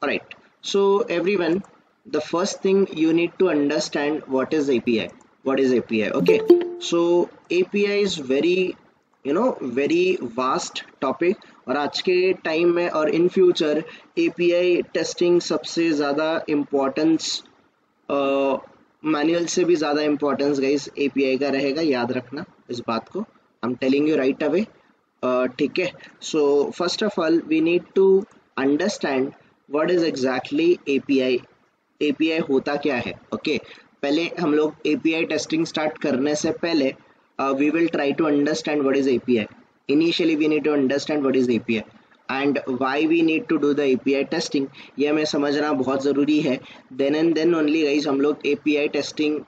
Alright, so everyone, the first thing you need to understand what is API. What is API? Okay, so API is very very vast topic और आज के time में और in future API testing सबसे ज़्यादा importance manual से भी ज़्यादा इम्पोर्टेंस गाइस API का रहेगा, याद रखना इस बात को। I am telling you right away. ठीक है, so first of all we need to understand what is exactly API। API होता क्या है? ओके, पहले हम लोग API टेस्टिंग स्टार्ट करने से पहले we will try to understand what is API. Initially we need to understand what is API and why we need to do the API testing. ये हमें समझना बहुत ज़रूरी है। then and then only guys हम लोग API testing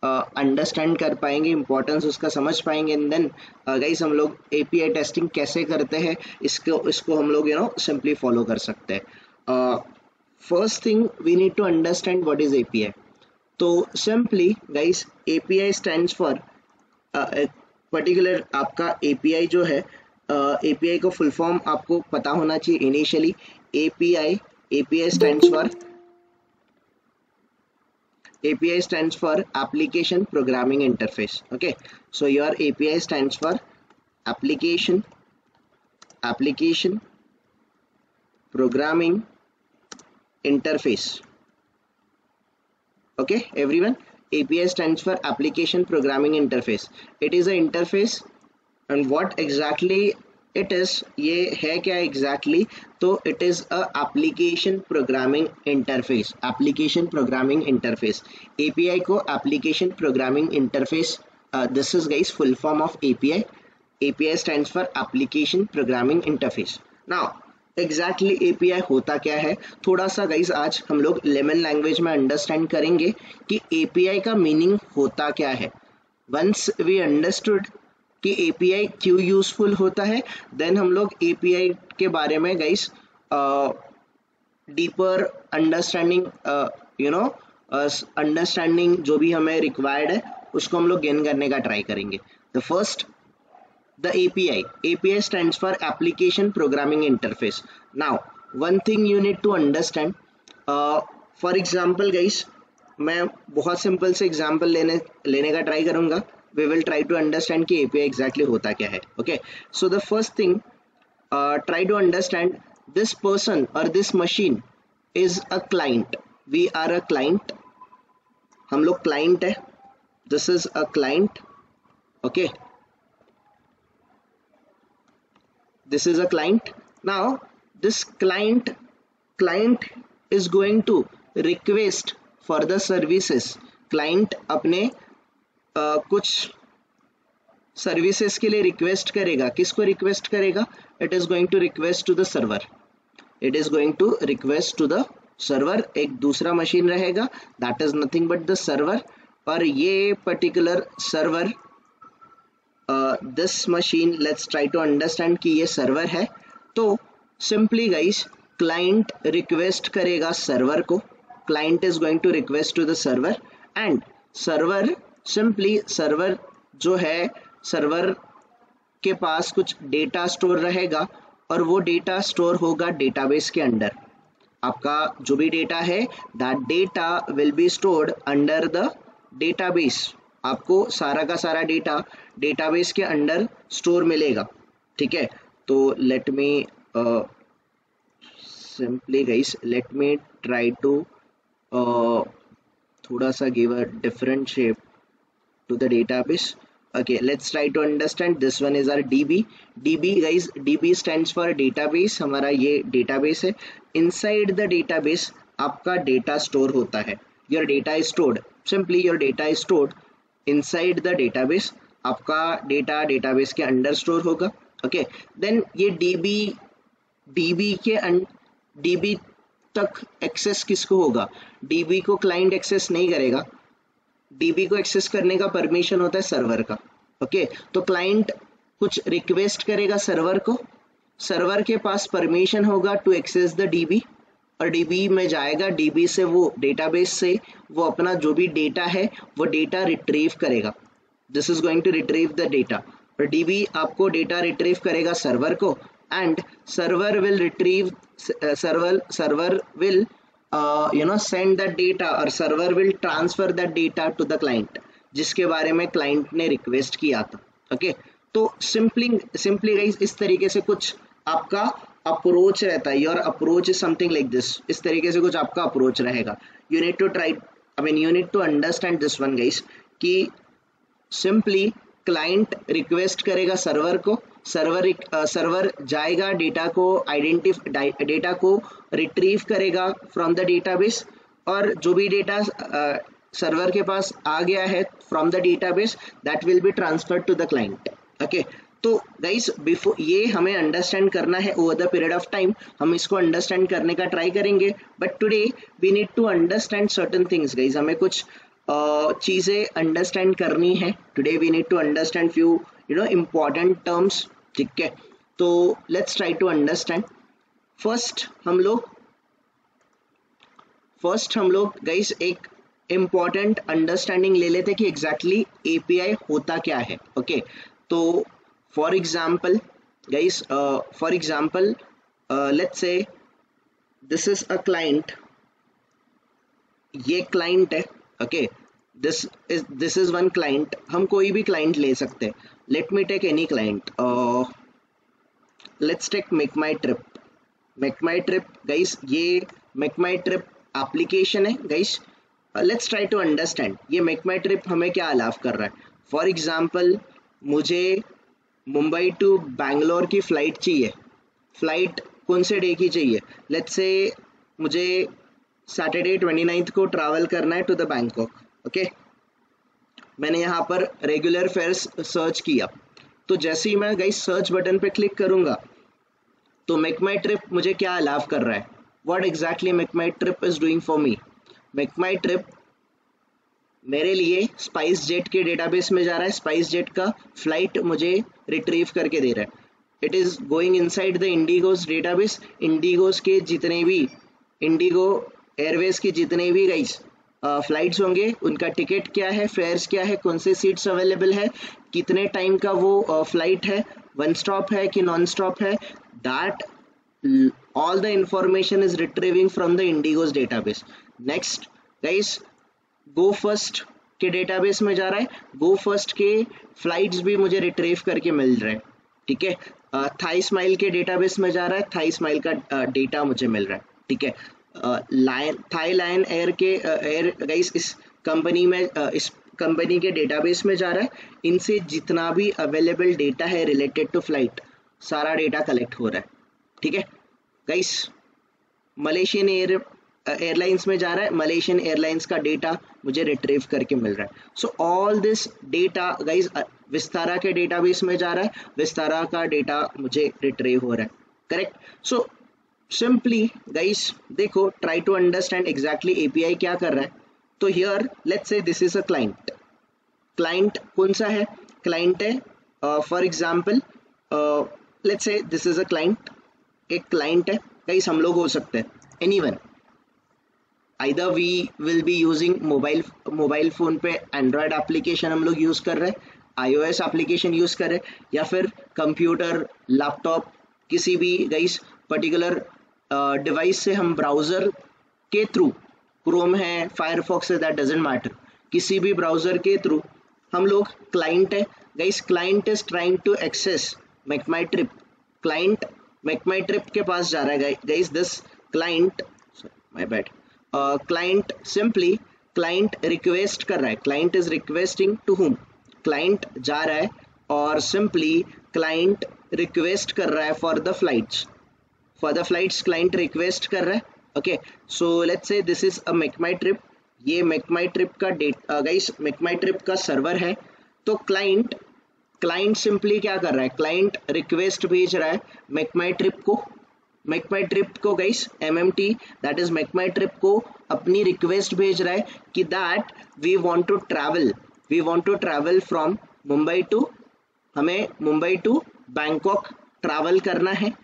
अंडरस्टैंड कर पाएंगे, इंपॉर्टेंस उसका समझ पाएंगे। एंड देन गाइस हम लोग API टेस्टिंग कैसे करते हैं इसको हम लोग सिंपली फॉलो कर सकते हैं। First thing we need to understand what is API। तो simply guys API stands for particular आपका API जो है, API को फुल फॉर्म आपको पता होना चाहिए initially. API stands for application programming interface. Okay, so your API stands for application programming interface. Okay everyone, API stands for application programming interface. It is an interface and what exactly it is, ये है क्या exactly? तो it is a application programming interface. Application programming interface, API को application programming interface, this is guys full form of API. API stands for application programming interface. Now exactly API होता क्या है, थोड़ा सा गाइज आज हम लोग लेमन लैंग्वेज में अंडरस्टैंड करेंगे कि API का मीनिंग होता क्या है। वंस वी अंडरस्टूड कि API क्यों यूजफुल होता है, देन हम लोग API के बारे में गाइज डीपर अंडरस्टैंडिंग अंडरस्टैंडिंग जो भी हमें रिक्वायर्ड है उसको हम लोग गेन करने का ट्राई करेंगे। The first, the API stands for application programming interface. Now one thing you need to understand, for example guys, मैं बहुत सिंपल से एग्जांपल लेने का ट्राई करूंगा। we will try to understand कि API exactly होता क्या है। okay, so the first thing, try to understand this person or this machine is a client. we are a client, हम लोग client है, this is a client. okay, this is a client. Now this client is going to request for the services. client अपने कुछ services के लिए request करेगा। किसको request करेगा? It is going to request to the server. It is going to request to the server. एक दूसरा machine रहेगा, that is nothing but the server. और ये particular server, this machine, let's try to understand कि ये server है। तो simply guys client request करेगा सर्वर को। Client is going to request to the server and server simply, server जो है, सर्वर के पास कुछ डेटा स्टोर रहेगा और वो डेटा स्टोर होगा डेटाबेस के अंदर। आपका जो भी डेटा है, that data will be stored under the database. आपको सारा का सारा डेटा डेटाबेस के अंदर स्टोर मिलेगा। ठीक है, तो let me simply guys, let me try to थोड़ा सा give a different shape to the database. Okay, let's try to understand. This one is our DB guys. DB stands for database. हमारा ये database है। Inside the database आपका data store होता है। Your data is stored. Simply your data is stored inside the database. आपका data database के अंदर store होगा। Okay, then ये DB तक एक्सेस किसको होगा? DB को क्लाइंट एक्सेस नहीं करेगा। DB को एक्सेस करने का परमिशन होता है सर्वर का। ओके, तो क्लाइंट कुछ रिक्वेस्ट करेगा सर्वर को, सर्वर के पास परमिशन होगा टू एक्सेस द DB और DB में जाएगा। DB से वो डेटाबेस से वो अपना जो भी डेटा है वो डेटा रिट्रीव करेगा। This is going to retrieve the data. और DB आपको डेटा रिट्रीव करेगा सर्वर को and server will retrieve server will send the data और server will transfer the data to the client जिसके बारे में client ने request किया था. ओके तो simply guys इस तरीके से कुछ आपका अप्रोच रहता है. Your approach is something like this. इस तरीके से कुछ आपका अप्रोच रहेगा. You need to try you need to understand this one guys कि सिंपली क्लाइंट रिक्वेस्ट करेगा सर्वर को, सर्वर जाएगा डेटा को रिट्रीव करेगा फ्रॉम द डेटाबेस, और जो भी डेटा सर्वर के पास आ गया है from the database that will be transferred to the client. Okay तो गाइस बिफोर ये हमें अंडरस्टैंड करना है over the period of time. हम इसको अंडरस्टैंड करने का ट्राई करेंगे, but today we need to understand certain things guys. हमें कुछ चीज़ें अंडरस्टैंड करनी है. Today we need to understand few important terms. ठीक है तो let's try to understand. First हम लोग गाइस एक इम्पॉर्टेंट अंडरस्टैंडिंग ले लेते कि एग्जैक्टली एपीआई होता क्या है. ओके तो for example guys let's say this is a client. ये क्लाइंट है. Okay this is one client. हम कोई भी क्लाइंट ले सकते हैं. Let me take any client. Let's take Make my Trip guys. ये मेक माई ट्रिप एप्लीकेशन है guys. Let's try to understand ये मेक माई ट्रिप हमें क्या अलाउ कर रहा है. फॉर एग्जाम्पल मुझे मुंबई टू बैंगलोर की फ़्लाइट चाहिए. फ़्लाइट कौन से डे की चाहिए? लेट्स से मुझे सैटरडे 29 को ट्रैवल करना है टू द बैंकॉक. ओके मैंने यहाँ पर रेगुलर फेयर्स सर्च किया. तो जैसे ही मैं गाइस सर्च बटन पे क्लिक करूँगा तो मेक माई ट्रिप मुझे क्या अलाउ कर रहा है. What exactly make my trip is doing for me. Make my trip मेरे लिए स्पाइस जेट के डेटाबेस में जा रहा है. स्पाइस जेट का फ्लाइट मुझे रिट्रीव करके दे रहा है. It is going inside the IndiGo's database. IndiGo airways के जितने भी गाइस फ्लाइट्स होंगे उनका टिकट क्या है, फेयर्स क्या है, कौन से सीट्स अवेलेबल है, कितने टाइम का वो फ्लाइट है, वन स्टॉप है कि नॉन स्टॉप है, that all the information is retrieving from the Indigo's database. Next guys go first के डेटाबेस में जा रहा है. गो फर्स्ट के फ्लाइट्स भी मुझे रिट्रीव करके मिल रहे हैं. ठीक है थाई स्माइल के डेटाबेस में जा रहा है. थाई स्माइल का डेटा मुझे मिल रहा है. ठीक है थाई लायन एयर के एयर गाइस इस कंपनी के डेटाबेस में जा रहा है. इनसे जितना भी अवेलेबल डेटा है रिलेटेड टू फ्लाइट सारा डेटा कलेक्ट हो रहा है. ठीक है गाइस मलेशियन एयरलाइंस में जा रहा है. मलेशियन एयरलाइंस का डेटा मुझे रिट्रीव करके मिल रहा है. So all this data guys Vistara के डेटाबेस में जा रहा है. विस्तारा का डेटा मुझे रिट्रीव हो रहा है. करेक्ट. सो सिंपली गाइस देखो try to understand exactly API क्या कर रहा है. तो here let's say this is a client. Client कौन सा है? क्लाइंट है for example let's say this is a client. एक क्लाइंट है गाइस. हम लोग हो सकते हैं anyone. Either we will be using mobile phone पे एंड्रॉयड एप्लीकेशन हम लोग यूज़ कर रहे हैं, iOS एप्लीकेशन यूज़ कर रहे हैं, या फिर कंप्यूटर लैपटॉप किसी भी गाइस पर्टिकुलर डिवाइस से हम ब्राउज़र के थ्रू, क्रोम है, फायरफॉक्स है, दैट डजेंट मैटर, किसी भी ब्राउज़र के थ्रू हम लोग क्लाइंट है guys. Client is trying to access Make my Trip. Client Make my trip के पास जा रहा है guys. This client my bad client simply client request कर रहा है. Client is requesting to whom. Client जा रहा है और सिंपली क्लाइंट रिक्वेस्ट कर रहा है for the flights. Client request कर रहा है. Okay so let's say this is a make my trip. ये मेक माई ट्रिप का गाइस मेक माई ट्रिप का सर्वर है. तो क्लाइंट सिंपली क्या कर रहा है? क्लाइंट रिक्वेस्ट भेज रहा है मेक माई ट्रिप को guys. MMT that is Make my trip को अपनी रिक्वेस्ट भेज रहा है कि that we want to travel from Mumbai to, हमें मुंबई टू बैंकॉक ट्रैवल करना है.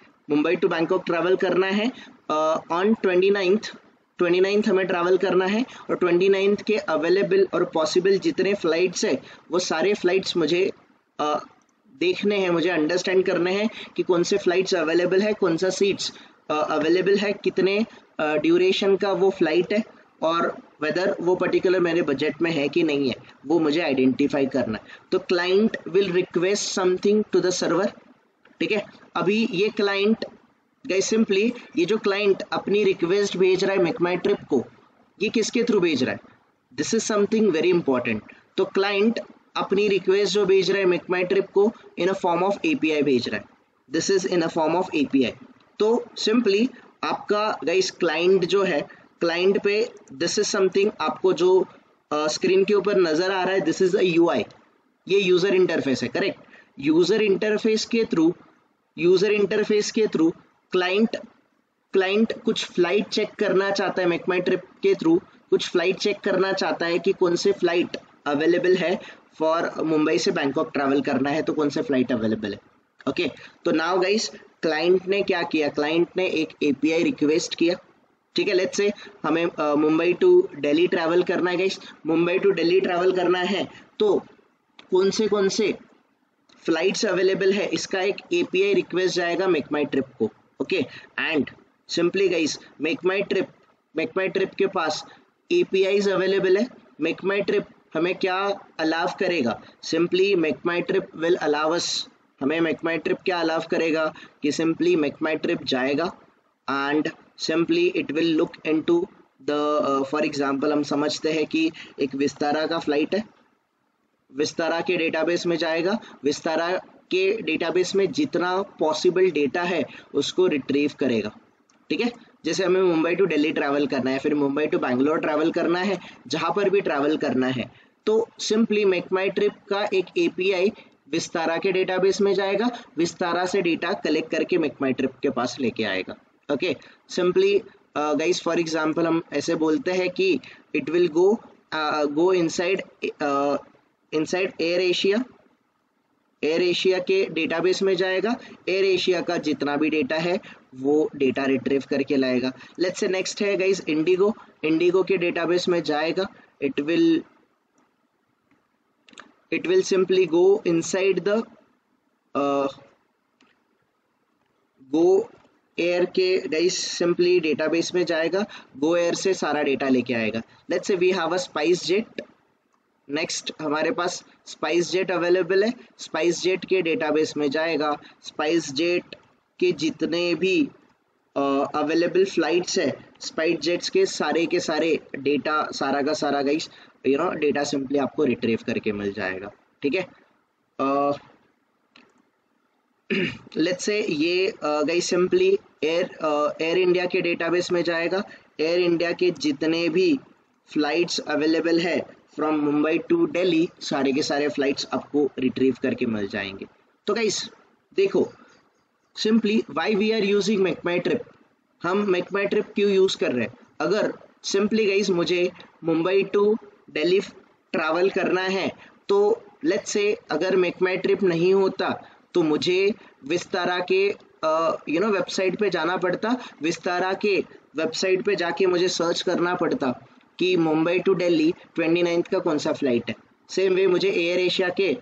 ऑन 29th हमें ट्रैवल करना है. और 29th के अवेलेबल और पॉसिबल जितने फ्लाइट्स है वो सारे फ्लाइट्स मुझे देखने हैं, मुझे अंडरस्टैंड करने हैं कि कौन से फ्लाइट्स अवेलेबल है, कौन सा सीट्स अवेलेबल है, कितने ड्यूरेशन का वो फ्लाइट है, और वेदर वो पर्टिकुलर मेरे बजट में है कि नहीं है, वो मुझे आइडेंटिफाई करना है। तो client will request something to the server, ठीक है। अभी ये क्लाइंट गाइस, सिंपली ये जो क्लाइंट अपनी रिक्वेस्ट भेज रहा है मेकमाई ट्रिप को, ये किसके थ्रू भेज रहा है? This is something very important. तो क्लाइंट अपनी रिक्वेस्ट जो भेज रहा है मेकमाई ट्रिप को in a form of API भेज रहा है, this is in a form of API. तो सिंपली आपका गाइस क्लाइंट जो है, क्लाइंट पे दिस इज समथिंग आपको जो स्क्रीन के ऊपर नजर आ रहा है, दिस इज अ यूआई, ये यूजर इंटरफेस है, करेक्ट। यूजर इंटरफेस के थ्रू क्लाइंट कुछ फ्लाइट चेक करना चाहता है, मेक माई ट्रिप के थ्रू कुछ फ्लाइट चेक करना चाहता है कि कौन से फ्लाइट अवेलेबल है फॉर मुंबई से बैंकॉक ट्रैवल करना है, तो कौन से फ्लाइट अवेलेबल है। ओके, तो नाउ गाइस क्लाइंट ने क्या किया, क्लाइंट ने एक एपीआई रिक्वेस्ट किया, ठीक है। लेट्स से हमें मुंबई टू दिल्ली ट्रैवल करना है guys, Mumbai to Delhi travel करना है, तो कौन से फ्लाइट्स अवेलेबल है, इसका एक एपीआई रिक्वेस्ट जाएगा मेक माई ट्रिप को। Okay, and simply guys make my trip के पास एपीआईज अवेलेबल है। मेक माई ट्रिप हमें क्या अलाव करेगा, simply make my trip will अलाव अस, हमें मेक माई ट्रिप क्या अलाव करेगा कि सिंपली मेक माई ट्रिप जाएगा and simply it will look into the, for example हम समझते हैं कि एक विस्तारा का फ्लाइट है, विस्तारा के डेटाबेस में जाएगा, विस्तारा के डेटाबेस में जितना पॉसिबल डेटा है उसको रिट्रीव करेगा, ठीक है। जैसे हमें मुंबई टू दिल्ली ट्रैवल करना है, फिर मुंबई टू बैंगलोर ट्रैवल करना है, जहां पर भी ट्रैवल करना है, तो सिंपली मेक माई ट्रिप का एक एपीआई विस्तारा के डेटाबेस में जाएगा, विस्तारा से डेटा कलेक्ट करके मेक माई ट्रिप के पास लेके आएगा। Okay, simply guys for example हम ऐसे बोलते हैं कि it will go inside air Asia के डेटाबेस में जाएगा, एयर एशिया का जितना भी डेटा है वो डेटा रिट्रीव करके लाएगा। लेट्स से नेक्स्ट है गाइस इंडिगो के डेटाबेस में जाएगा, it will simply go inside the Go Air के गाइस सिंपली डेटाबेस में जाएगा, गो एयर से सारा डेटा लेके आएगा। Let's say we have a SpiceJet, next हमारे पास स्पाइस जेट अवेलेबल है, स्पाइस जेट के डेटाबेस में जाएगा, स्पाइस जेट के जितने भी अवेलेबल फ्लाइट्स है, स्पाइस जेट्स के सारे डेटा, सारा का सारा गाइस डेटा सिंपली आपको रिट्रीव करके मिल जाएगा, ठीक है। लेट्स से ये गाइस सिंपली एयर इंडिया के डेटाबेस में जाएगा, एयर इंडिया के जितने भी फ्लाइट्स अवेलेबल है फ्रॉम मुंबई टू दिल्ली, सारे के सारे फ्लाइट्स आपको रिट्रीव करके मिल जाएंगे। तो गाइस देखो simply why we are using make my trip, हम मेक माई ट्रिप क्यों यूज कर रहे हैं। अगर सिंपली गाइस मुझे मुंबई टू दिल्ली ट्रैवल करना है, तो लेट्स से अगर मेक माई ट्रिप नहीं होता तो मुझे विस्तारा के वेबसाइट पे जाना पड़ता, विस्तारा के वेबसाइट पे जाके मुझे सर्च करना पड़ता कि मुंबई टू दिल्ली 29 का कौन सा फ्लाइट है। सेम वे मुझे एयर एशिया के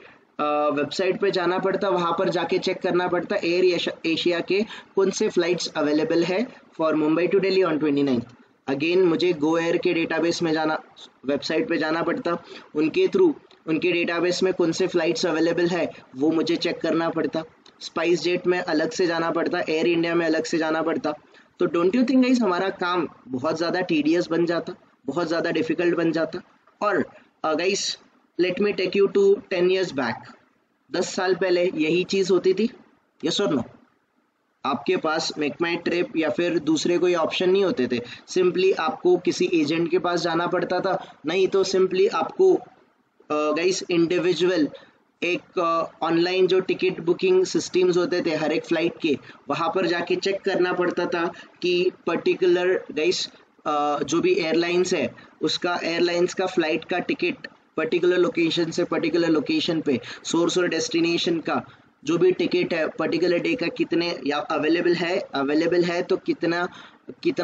वेबसाइट पे जाना पड़ता, वहां पर जाके चेक करना पड़ता एयर एशिया के कौन से फ्लाइट्स अवेलेबल है for Mumbai to Delhi on 29। Again मुझे गो एयर के डेटाबेस में जाना, वेबसाइट पे जाना पड़ता, उनके थ्रू उनके डेटाबेस में कौन से फ्लाइट्स अवेलेबल है वो मुझे चेक करना पड़ता, स्पाइस जेट में अलग से जाना पड़ता, एयर इंडिया में अलग से जाना पड़ता। तो डोंट यू थिंक गाइस हमारा काम बहुत ज़्यादा टीडियस बन जाता, बहुत ज़्यादा डिफिकल्ट बन जाता। और guys let me take you to 10 years back, 10 साल पहले यही चीज़ होती थी, यस और नो। आपके पास मेक माई ट्रिप या फिर दूसरे कोई ऑप्शन नहीं होते थे, सिंपली आपको किसी एजेंट के पास जाना पड़ता था, नहीं तो सिंपली आपको गाइस इंडिविजुअल एक ऑनलाइन जो टिकट बुकिंग सिस्टम्स होते थे हर एक फ्लाइट के, वहाँ पर जाके चेक करना पड़ता था कि पर्टिकुलर गाइस जो भी एयरलाइंस है उसका एयरलाइंस का फ्लाइट का टिकट पर्टिकुलर लोकेशन से पर्टिकुलर लोकेशन पे, सोर्स और डेस्टिनेशन का जो भी टिकट है पर्टिकुलर डे का कितने या अवेलेबल है तो कितना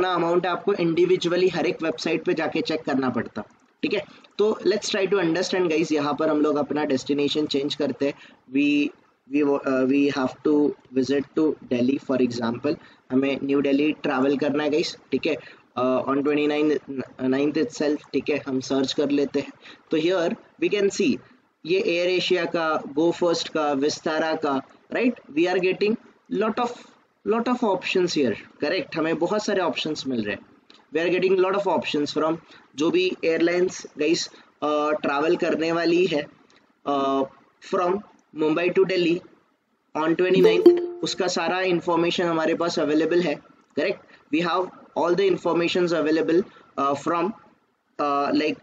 अमाउंट है, आपको इंडिविजुअली हर एक वेबसाइट पे जाके चेक करना पड़ता, ठीक है। तो let's try to understand guys, यहाँ पर हम लोग अपना डेस्टिनेशन चेंज करते हैं, we we have to visit to Delhi for example, हमें न्यू दिल्ली ट्रैवल करना है गाइस, ठीक है, ऑन 29th इटसेल्फ, ठीक है, हम सर्च कर लेते हैं। तो हियर वी कैन सी ये एयर एशिया का, गो फर्स्ट का, विस्तारा का, right, we are getting lot of options here, correct, हमें बहुत सारे ऑप्शंस मिल रहे हैं, we are getting lot of options from जो भी एयरलाइंस गाइस ट्रैवल करने वाली है from Mumbai to Delhi on 29th, उसका सारा इंफॉर्मेशन हमारे पास अवेलेबल है, correct, we have all the information available from like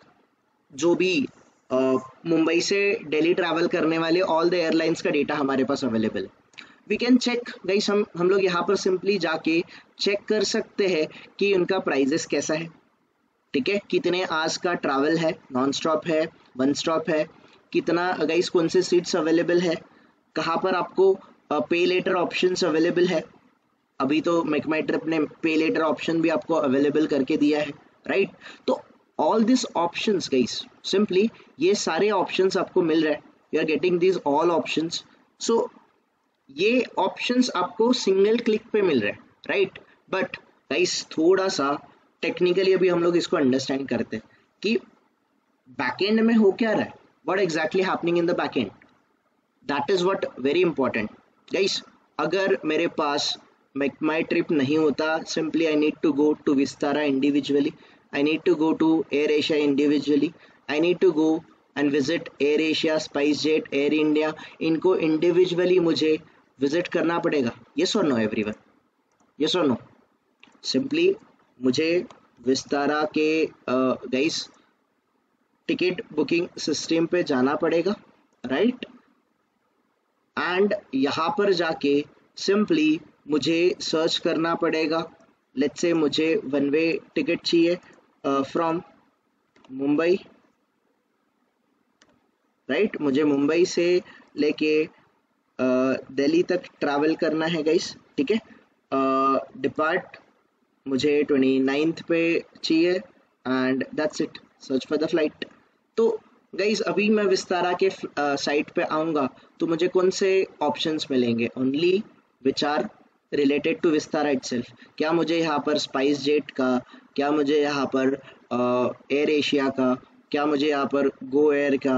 जो भी मुंबई से दिल्ली ट्रैवल करने वाले ऑल द एयरलाइंस का डेटा हमारे पास अवेलेबल है। वी कैन चेक गाइस, हम लोग यहाँ पर सिंपली जाके चेक कर सकते हैं कि उनका प्राइजेस कैसा है, ठीक है, कितने आवर्स का ट्रैवल है, नॉन स्टॉप है, वन स्टॉप है, कितना गाइस, कौन से सीट्स अवेलेबल है, कहाँ पर आपको पे लेटर ऑप्शंस अवेलेबल है। अभी तो मेक माई ट्रिप ने पे लेटर ऑप्शन भी आपको अवेलेबल करके दिया है, राइट। तो all this options guys, simply ये सारे ऑप्शंस आपको मिल रहे हैं, you are getting this all options. So ये ऑप्शंस आपको सिंगल क्लिक पे मिल रहे हैं, राइट। बट गाइस थोड़ा सा टेक्निकली अभी हम लोग इसको अंडरस्टैंड करते हैं कि बैकएंड में हो क्या रहा है, what exactly happening in the backend, that is what very important guys. अगर मेरे पास मेक माई ट्रिप नहीं होता, simply I need to go to Vistara individually, I need to go to AirAsia individually, I need to go and visit AirAsia, SpiceJet, Air India, इनको individually मुझे visit करना पड़ेगा, yes और no everyone, yes और no. Simply मुझे विस्तारा के guys ticket booking system पे जाना पड़ेगा, राइट, एंड यहाँ पर जाके सिंपली मुझे सर्च करना पड़ेगा, लेट्स से मुझे वन वे टिकट चाहिए फ्रॉम मुंबई, राइट, मुझे मुंबई से लेके दिल्ली तक ट्रैवल करना है गाइस, ठीक है, डिपार्ट मुझे 29th पे चाहिए and that's it, search for the flight. तो गाइज अभी मैं विस्तारा के साइट पे आऊँगा तो मुझे कौन से ऑप्शंस मिलेंगे, only which are related to Vistara itself. क्या मुझे यहाँ पर स्पाइस जेट का, क्या मुझे यहाँ पर एयर एशिया का, क्या मुझे यहाँ पर गो एयर का,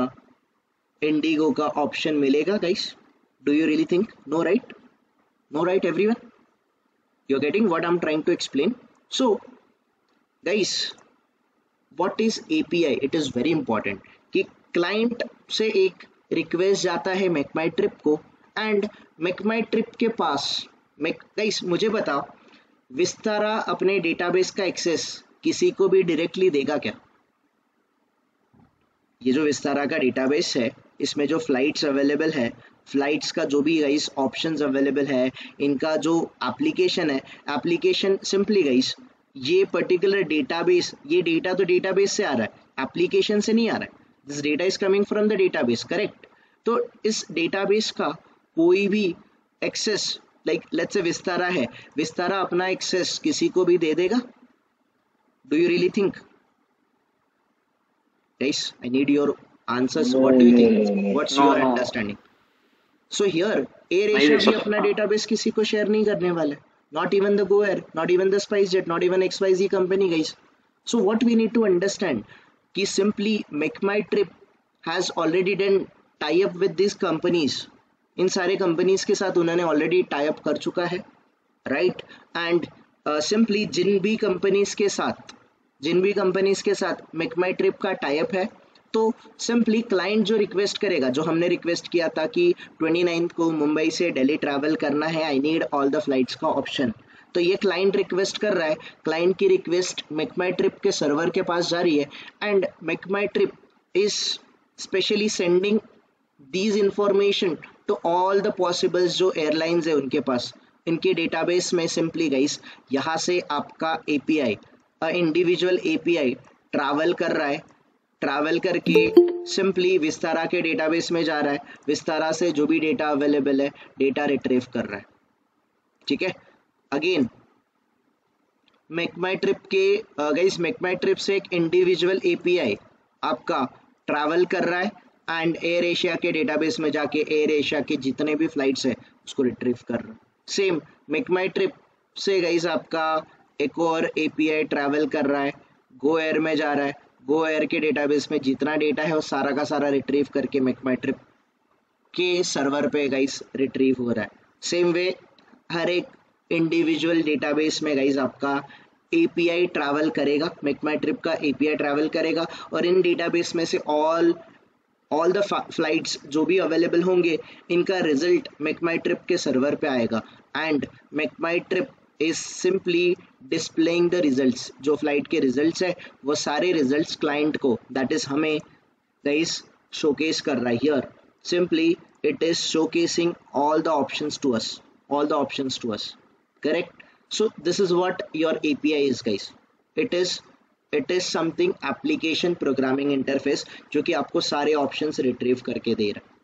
इंडिगो का ऑप्शन मिलेगा guys? Do you really think? No right, no right everyone, you are getting what I am trying to explain. So guys what is API, it is very important कि client से एक request जाता है make माई trip को, and make my trip के पास guys मुझे बताओ, विस्तारा अपने डेटाबेस का एक्सेस किसी को भी डायरेक्टली देगा क्या? ये जो विस्तारा का डेटाबेस है, इसमें जो फ्लाइट्स अवेलेबल है, फ्लाइट्स का जो भी गाइस ऑप्शंस अवेलेबल है, इनका जो एप्लीकेशन है, एप्लीकेशन सिंपली गाइस ये पर्टिकुलर डेटाबेस, ये डेटा तो डेटाबेस से आ रहा है, एप्लीकेशन से नहीं आ रहा है, this data is coming from the database, correct. तो इस डेटाबेस का कोई भी access, like let's say Vistara है, विस्तारा अपना एक्सेस किसी को भी दे देगा? Do you really think? Guys, I need your answers. No, What do you no, think? no, no. What's No, your no. understanding? So here, Air नहीं Asia दे भी सकता। अपना डेटाबेस किसी को शेयर नहीं करने वाला है. Not even the Go Air, not even the SpiceJet, not even XYZ company, guys. So what we need to understand कि simply Make My Trip has already done tie up with these companies. इन सारे companies के साथ उन्होंने already tie up कर चुका है, right. And simply जिन भी companies के साथ मेक माई ट्रिप का टाई अप है, तो सिंपली क्लाइंट जो रिक्वेस्ट करेगा, जो हमने रिक्वेस्ट किया था कि 29 को मुंबई से दिल्ली ट्रैवल करना है, I need all the flights का ऑप्शन, तो ये क्लाइंट रिक्वेस्ट कर रहा है, क्लाइंट की रिक्वेस्ट मेक माई ट्रिप के सर्वर के पास जा रही है, and make my trip is specially sending these information to all the possibles जो एयरलाइंस है उनके पास, इनके डेटाबेस में। सिंपली गाइस यहाँ से आपका एपीआई, इंडिविजुअल एपीआई ट्रैवल कर रहा है, ट्रैवल करके सिंपली विस्तारा के डेटाबेस में जा रहा है, विस्तारा से जो भी डेटा अवेलेबल है डेटा रिट्रीव कर रहा है, ठीक है। अगेन मेक माई ट्रिप के गाइस, मेक माई ट्रिप से एक इंडिविजुअल एपीआई आपका ट्रैवल कर रहा है, एंड एयर एशिया के डेटाबेस में जाके एयर एशिया के जितने भी फ्लाइट्स है उसको रिट्रीव कर रहा हूँ। सेम मेक माई ट्रिप से गाइस आपका एक और एपीआई ट्रैवल कर रहा है, गो एयर में जा रहा है, गो एयर के डेटाबेस में जितना डेटा है वो सारा का सारा रिट्रीव करके मेक माई ट्रिप के सर्वर पे गाइस रिट्रीव हो रहा है। सेम वे हर एक इंडिविजुअल डेटाबेस में गाइस आपका एपीआई ट्रैवल करेगा, मेक माई ट्रिप का एपीआई ट्रैवल करेगा और इन डेटाबेस में से ऑल द फ्लाइट्स जो भी अवेलेबल होंगे इनका रिजल्ट मेक माई ट्रिप के सर्वर पे आएगा and make my trip is simply displaying the results. जो फ्लाइट के रिजल्ट्स है वो सारे रिजल्ट्स क्लाइंट को, दैट इज हमें गाइस शोकेस कर रहा है here. Simply it is showcasing all the options to us, correct? So this is what your API is guys. it is something application programming interface जो कि आपको सारे options retrieve करके दे रहा है।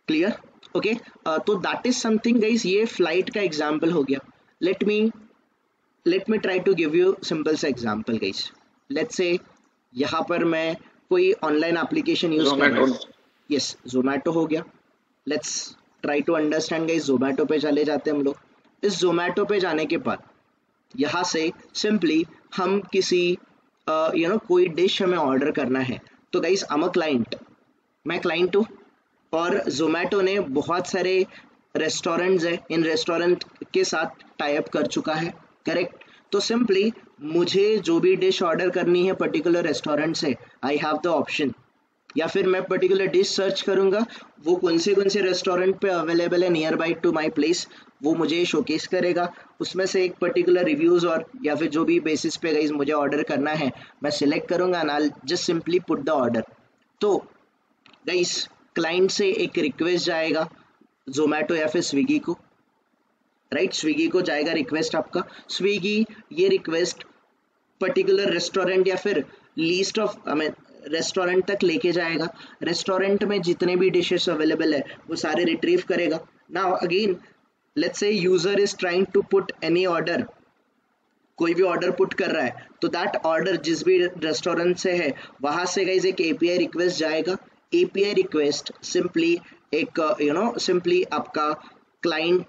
clear? okay, तो that is something guys, ये flight का example हो गया। let me try to give you simple सा example guys। let's say यहाँ पर मैं कोई online application use कर रहा हूँ। यस जोमेटो हो गया। Let's try to understand guys, Zomato पे चले जाते हैं हम लोग। इस जोमेटो पे जाने के बाद यहाँ से सिंपली हम किसी कोई डिश हमें ऑर्डर करना है तो guys I am a client, मैं क्लाइंट हूँ और जोमेटो ने बहुत सारे रेस्टोरेंट्स है, इन रेस्टोरेंट के साथ टाई अप कर चुका है, करेक्ट? तो सिंपली मुझे जो भी डिश ऑर्डर करनी है पर्टिकुलर रेस्टोरेंट से, आई हैव द ऑप्शन, या फिर मैं पर्टिकुलर डिश सर्च करूंगा वो कौन से रेस्टोरेंट पे अवेलेबल है nearby to my place, वो मुझे शोकेस करेगा। उसमें से एक पर्टिकुलर रिव्यूज और या फिर जो भी बेसिस पे गाइस मुझे ऑर्डर करना है मैं सिलेक्ट करूंगा and I just simply put the order. तो गाइस क्लाइंट से एक रिक्वेस्ट जाएगा जोमेटो या फिर स्विगी को, राइट? स्विगी को जाएगा रिक्वेस्ट आपका, स्विगी ये रिक्वेस्ट पर्टिकुलर रेस्टोरेंट या फिर लिस्ट ऑफ रेस्टोरेंट तक लेके जाएगा। रेस्टोरेंट में जितने भी डिशेस अवेलेबल है वो सारे रिट्रीव करेगा। Now again let's say user is trying to put any order, कोई भी ऑर्डर पुट कर रहा है तो दैट ऑर्डर जिस भी रेस्टोरेंट से है वहां से गाइस एक एपीआई रिक्वेस्ट जाएगा। एपीआई रिक्वेस्ट सिंपली एक सिंपली आपका क्लाइंट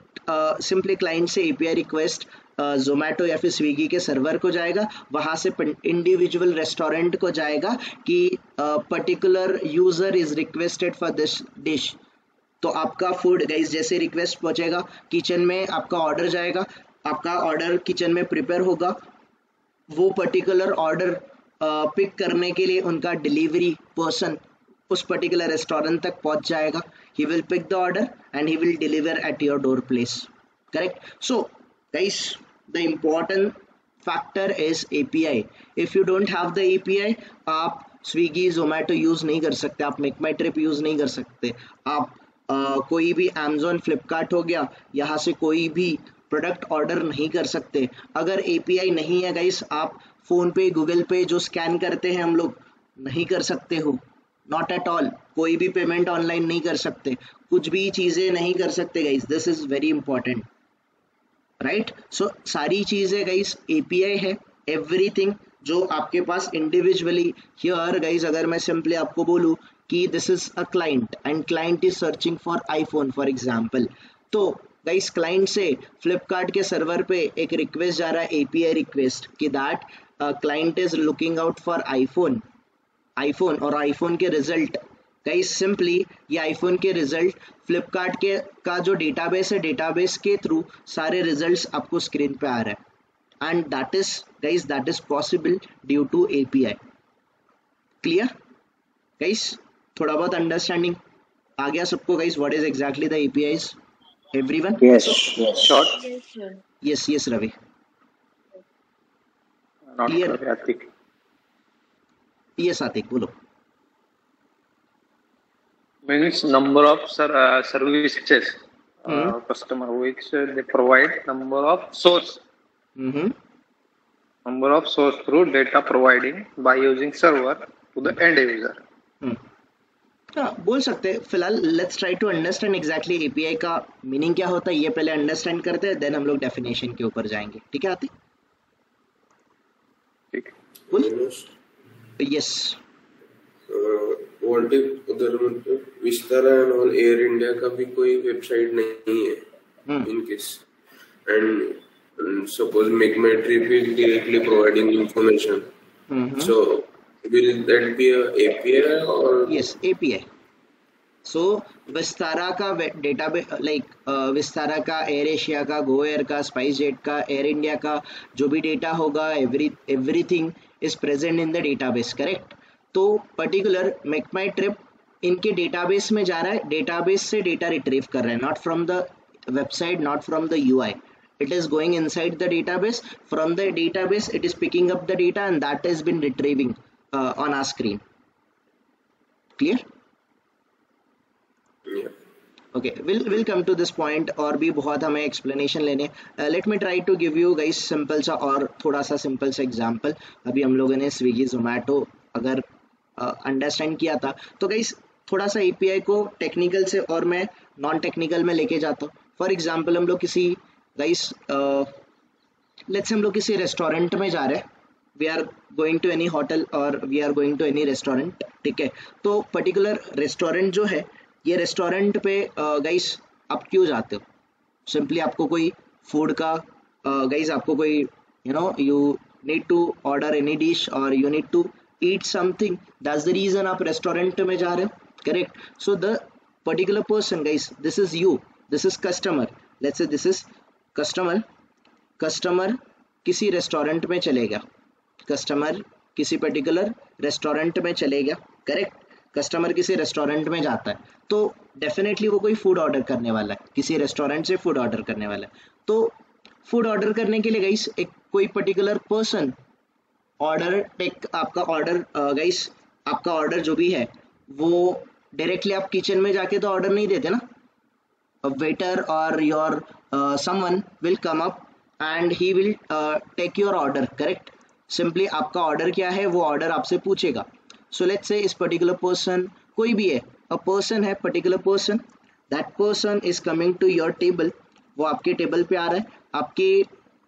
सिंपली क्लाइंट से एपीआई रिक्वेस्ट जोमेटो या फिर स्विगी के सर्वर को जाएगा, वहां से इंडिविजुअल रेस्टोरेंट को जाएगा कि particular user is requested for this dish. तो आपका फूड गाइस जैसे रिक्वेस्ट पहुंचेगा किचन में, आपका ऑर्डर जाएगा, आपका ऑर्डर किचन में प्रिपेयर होगा, वो पर्टिकुलर ऑर्डर पिक करने के लिए उनका डिलीवरी पर्सन उस पर्टिकुलर रेस्टोरेंट तक पहुंच जाएगा। He will pick the order and he will deliver at your door place, correct? So guys the important factor is API. if you don't have the API आप Swiggy Zomato use नहीं कर सकते, आप make माई trip use नहीं कर सकते, आप कोई भी अमेजोन फ्लिपकार्ट हो गया यहाँ से कोई भी प्रोडक्ट ऑर्डर नहीं कर सकते। अगर API नहीं है गाइस आप फोन पे गूगल पे जो स्कैन करते हैं हम लोग नहीं कर सकते हो, नॉट एट ऑल। कोई भी पेमेंट ऑनलाइन नहीं कर सकते, कुछ भी चीजें नहीं कर सकते guys, this is very important, right? So सारी चीजें गाइस एपीआई है, एवरीथिंग जो आपके पास इंडिविजुअली हियर गाइस। अगर मैं सिंपली आपको बोलूं कि this is a client and client is searching for iPhone for example, तो गाइस क्लाइंट से फ्लिपकार्ट के सर्वर पे एक रिक्वेस्ट जा रहा है एपीआई रिक्वेस्ट कि that client is looking out for iPhone और आईफोन के रिजल्ट गाइस सिंपली ये आईफोन के रिजल्ट फ्लिपकार्ट के का जो डेटाबेस है, डेटाबेस के थ्रू सारे रिजल्ट्स आपको स्क्रीन पे आ रहा है and that is possible due to API. Clear guys? थोड़ा बहुत अंडरस्टैंडिंग आ गया सबको guys? What is exactly the APIs everyone? Yes, short. yes Ravi. Not Clear? Atik. yes Atik बोलो। Means number of services customer which they provide, number of source through data providing by using server to the end user. हाँ बोल सकते हैं। फिलहाल let's try to understand exactly API का meaning क्या होता है, ये पहले अंडरस्टैंड करते हैं, देन हम लोग डेफिनेशन के ऊपर जाएंगे। ठीक है आतिक? ठीक। बोल। यस व्हाट इफ उधर मतलब Vistara and all air India का भी कोई वेबसाइट नहीं है in case, and suppose make my trip is directly providing information, so will that be a API or? Yes, API. सो विस्तारा का डेटाबेस लाइक विस्तारा का, एयर एशिया का, गो एयर का, spice jet का, एयर इंडिया का जो भी डेटा होगा, everything is present in the database, correct. तो पर्टिकुलर मेक माई ट्रिप इनके डेटाबेस में जा रहा है, डेटाबेस से डेटा रिट्रीव कर रहा है, not from the website, not from the UI, it is going inside the database. From the database it is picking up the data and that has been retrieving on our screen. Clear? Yeah. Okay, we'll come to this point, और भी बहुत हमें explanation लेने। Let me try to give you guys simple सा और थोड़ा सा simple सा example। अभी हम लोगों ने स्विगी जोमेटो अगर अंडरस्टैंड किया था, तो गाइस थोड़ा सा API को टेक्निकल से और मैं नॉन टेक्निकल में लेके जाता हूँ। फॉर एग्जाम्पल हम लोग किसी गाइस लेट्स से हम लोग किसी रेस्टोरेंट में जा रहे हैं, we are going to any hotel और we are going to any restaurant, ठीक है। तो पर्टिकुलर रेस्टोरेंट जो है, ये रेस्टोरेंट पे गाइस आप क्यों जाते हो? सिंपली आपको कोई फूड का गाइस आपको कोई you need to order any dish और you need to eat something, that's the reason आप रेस्टोरेंट में जा रहे हो, correct. So the particular person guys, this is you, this is customer, let's say this is customer किसी restaurant में चलेगा, customer किसी पर्टिकुलर रेस्टोरेंट में चलेगा, करेक्ट। कस्टमर किसी रेस्टोरेंट में जाता है तो डेफिनेटली वो कोई फूड ऑर्डर करने वाला है, किसी रेस्टोरेंट से फूड ऑर्डर करने वाला है। तो फूड ऑर्डर करने के लिए गाइस एक कोई पर्टिकुलर पर्सन ऑर्डर टेक आपका ऑर्डर गाइस आपका ऑर्डर जो भी है वो डायरेक्टली आप किचन में जाके तो ऑर्डर नहीं देते ना। A waiter or your someone will come up and he will take your order, correct? Simply आपका ऑर्डर क्या है वो ऑर्डर आपसे पूछेगा। So let's say इस पर्टिकुलर पर्सन कोई भी है, a person है, particular person, that person is coming to your table, वो आपके टेबल पे आ रहा है। आपके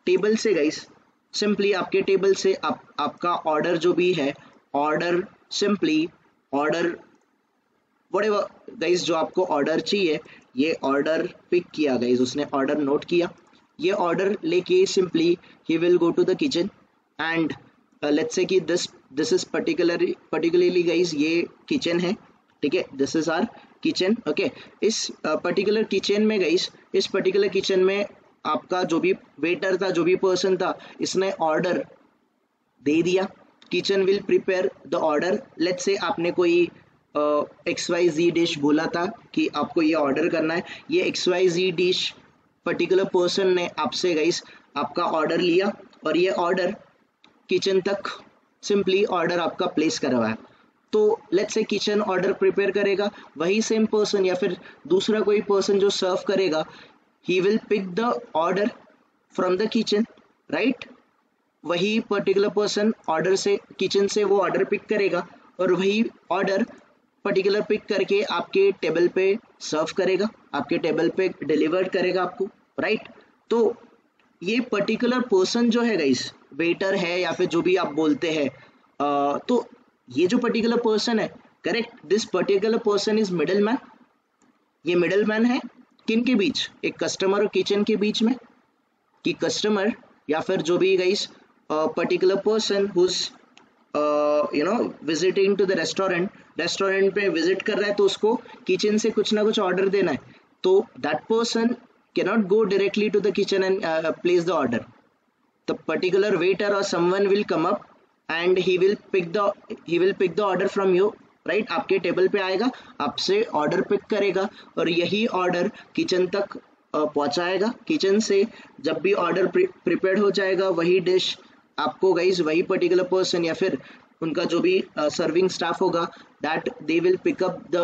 टेबल से गाइस सिंपली आपके टेबल से आपका ऑर्डर जो भी है, order simply order whatever guys जो आपको ऑर्डर चाहिए, ये ऑर्डर पिक किया गाइस, उसने ऑर्डर नोट किया, ये ऑर्डर लेके simply he will go to the kitchen and let's say कि दिस इज पर्टिकुलरली गाइस ये किचन है, ठीक है, this is our kitchen, okay. इस पर्टिकुलर किचन में गाइस, इस पर्टिकुलर किचन में आपका जो भी वेटर था, जो भी पर्सन था, इसने ऑर्डर दे दिया। Kitchen will prepare the order. Let's say आपने कोई XYZ डिश बोला था कि आपको ये ऑर्डर करना है, ये XYZ डिश पर्टिकुलर पर्सन ने आपसे गाइस आपका ऑर्डर लिया और ये ऑर्डर किचन तक सिंपली ऑर्डर आपका प्लेस करवाया। तो let's say kitchen order prepare करेगा, वही सेम पर्सन या फिर दूसरा कोई पर्सन जो सर्व करेगा, he will pick the order from the kitchen, right. वही पर्टिकुलर पर्सन ऑर्डर से किचन से वो ऑर्डर पिक करेगा और वही ऑर्डर पर्टिकुलर पिक करके आपके टेबल पे सर्व करेगा, आपके टेबल पे डिलीवर करेगा आपको, राइट। तो ये पर्टिकुलर पर्सन जो है गाइस, वेटर है या फिर जो भी आप बोलते हैं, तो ये जो पर्टिकुलर पर्सन है, correct, this particular person is middle man. ये मिडल मैन है किन के बीच? एक कस्टमर और किचन के बीच में, कि कस्टमर या फिर जो भी guys particular person who's visiting to the restaurant पे विजिट कर रहा है तो उसको किचन से कुछ ना कुछ ऑर्डर देना है, तो that person cannot go directly to the kitchen and place the order. The particular waiter और someone will come up and he will pick the order from you, right. आपके टेबल पे आएगा, आपसे ऑर्डर पिक करेगा और यही order kitchen तक पहुंचाएगा। किचन से जब भी ऑर्डर प्रिपेयर्ड हो जाएगा, वही डिश आपको गाइस वही पर्टिकुलर पर्सन या फिर उनका जो भी सर्विंग स्टाफ होगा, that they will pick up the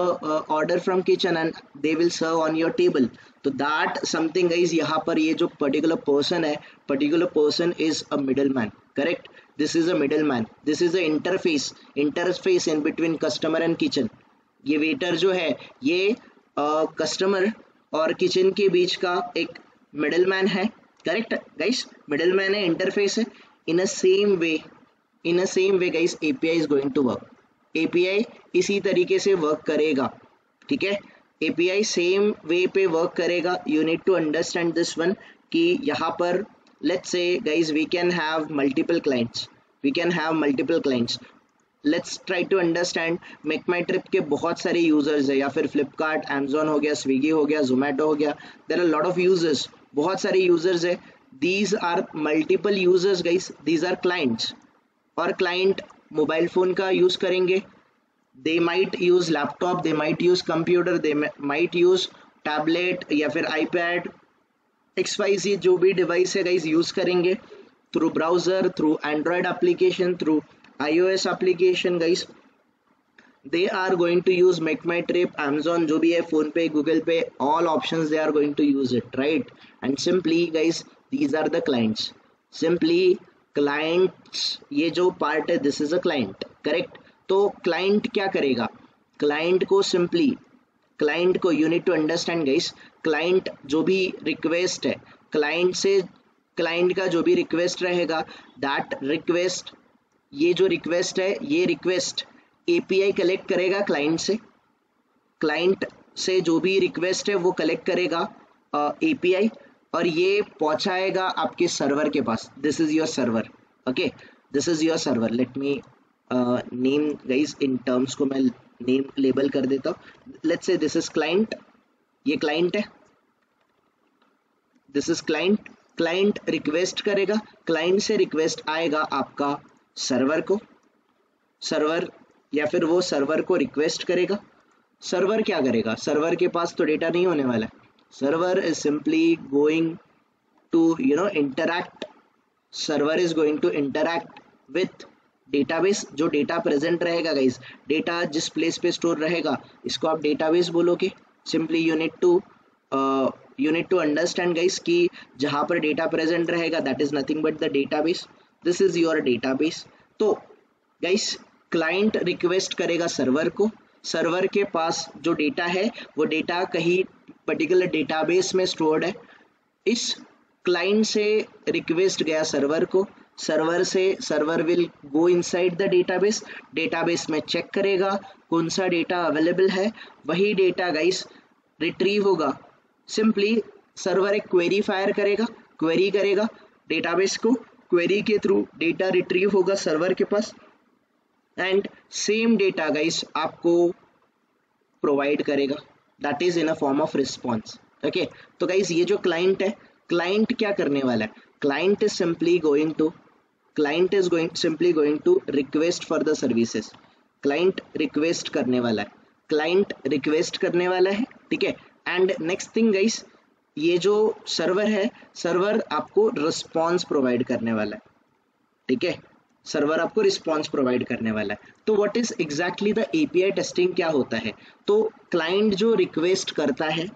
order from kitchen and they will serve on your table. तो दैट समथिंग गाइस, यहाँ पर ये जो पर्टिकुलर पर्सन है, particular person is a middle man, correct. This is a middle man, this is a interface in between customer and kitchen. ये waiter जो है ये कस्टमर और किचन के बीच का एक मिडल मैन है, करेक्ट गाइस, मिडल मैन है, इंटरफेस है। In a same way guys, API is going to work. API इसी तरीके से वर्क करेगा, ठीक है। API सेम वे पे वर्क करेगा। You need to understand this one कि यहाँ पर let's say guys we can have multiple clients, let's try to understand. Make my trip के बहुत सारे यूजर्स है, या फिर फ्लिपकार्ट, अमेजोन हो गया, स्विगी हो गया, जोमेटो हो गया, there are lot of users, बहुत सारे यूजर्स है। These are multiple users guys, these are clients. और क्लाइंट मोबाइल फोन का यूज करेंगे, they might use laptop, they might use computer, they might use tablet या फिर आईपैड, XYZ जो भी डिवाइस है गाइस यूज करेंगे through browser, through Android application, through iOS application guys. they are going to use Make My Trip, Amazon जो भी है, phone पे, गूगल पे, all options they are going to use it, right? And simply guys these are the clients, simply clients, ये जो part है this is a client, correct? तो client क्या करेगा? client को simply, client को you need to understand guys, client जो भी request है, client से, client का जो भी request रहेगा, that request, ये जो request है, ये request API कलेक्ट करेगा क्लाइंट से जो भी रिक्वेस्ट है वो कलेक्ट करेगा API, और ये पहुंचाएगा आपके सर्वर के पास। This is your server, okay, this is your server. Let me name guys, in terms को मैं नेम लेबल कर देता हूँ। Let's say this is client, ये क्लाइंट है, this is client. Client request करेगा, क्लाइंट से रिक्वेस्ट आएगा आपका सर्वर को, सर्वर या फिर वो सर्वर को रिक्वेस्ट करेगा। सर्वर क्या करेगा? सर्वर के पास तो डेटा नहीं होने वाला है। Server is simply going to interact, server is going to interact with database. जो डेटा प्रेजेंट रहेगा गाइस, डेटा जिस प्लेस पे स्टोर रहेगा इसको आप डेटाबेस बोलोगे। Simply you need to understand guys कि जहाँ पर डेटा प्रेजेंट रहेगा that is nothing but the database, this is your database. तो गाइस क्लाइंट रिक्वेस्ट करेगा सर्वर को, सर्वर के पास जो डेटा है वो डेटा कहीं पर्टिकुलर डेटाबेस में स्टोर्ड है। इस क्लाइंट से रिक्वेस्ट गया सर्वर को, सर्वर से server will go inside the database, database में चेक करेगा कौन सा डेटा अवेलेबल है, वही डेटा गाइस रिट्रीव होगा। सिंपली सर्वर एक क्वेरी फायर करेगा, क्वेरी करेगा डेटाबेस को, क्वेरी के थ्रू डेटा रिट्रीव होगा सर्वर के पास, एंड सेम डेटा गाइस आपको प्रोवाइड करेगा, that is in a form of response. Okay, तो गाइस ये जो क्लाइंट है, क्लाइंट क्या करने वाला है? Client is simply going to request for the services. Client request करने वाला है, क्लाइंट रिक्वेस्ट करने वाला है, ठीक है। एंड नेक्स्ट थिंग गाइस, ये जो सर्वर है, सर्वर आपको रिस्पॉन्स प्रोवाइड करने वाला है, ठीक है, सर्वर आपको रिस्पॉन्स प्रोवाइड करने वाला है। तो what is exactly the API testing क्या होता है? तो क्लाइंट जो रिक्वेस्ट करता है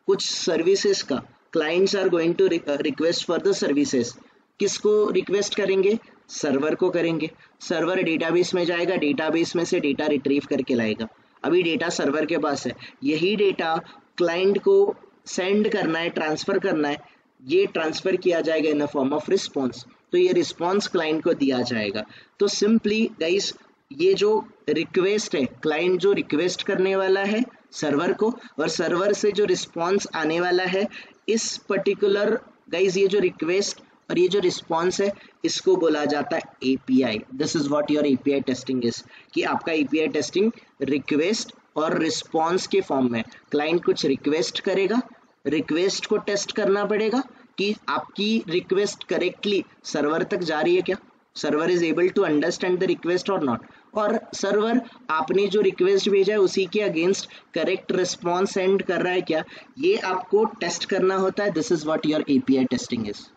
कुछ सर्विसेज का, clients are going to request for the services. किसको रिक्वेस्ट करेंगे? सर्वर को करेंगे। सर्वर डेटाबेस में जाएगा, डेटाबेस में से डेटा रिट्रीव करके लाएगा। अभी डेटा सर्वर के पास है, यही डेटा क्लाइंट को सेंड करना है, ट्रांसफर करना है, ये ट्रांसफर किया जाएगा in a form of response. तो ये रिस्पॉन्स क्लाइंट को दिया जाएगा। तो सिंपली गाइस ये जो रिक्वेस्ट है, क्लाइंट जो रिक्वेस्ट करने वाला है सर्वर को, और सर्वर से जो रिस्पॉन्स आने वाला है, इस पर्टिकुलर गाइस ये जो रिक्वेस्ट और ये जो रिस्पॉन्स है इसको बोला जाता है API। This is what your API testing is, कि आपका API टेस्टिंग रिक्वेस्ट और रिस्पॉन्स के फॉर्म में, क्लाइंट कुछ रिक्वेस्ट करेगा, रिक्वेस्ट को टेस्ट करना पड़ेगा कि आपकी रिक्वेस्ट करेक्टली सर्वर तक जा रही है क्या, server is able to understand the request और नॉट, और सर्वर आपने जो रिक्वेस्ट भेजा है उसी के अगेंस्ट करेक्ट रिस्पॉन्स सेंड कर रहा है क्या, ये आपको टेस्ट करना होता है। This is what your API testing is.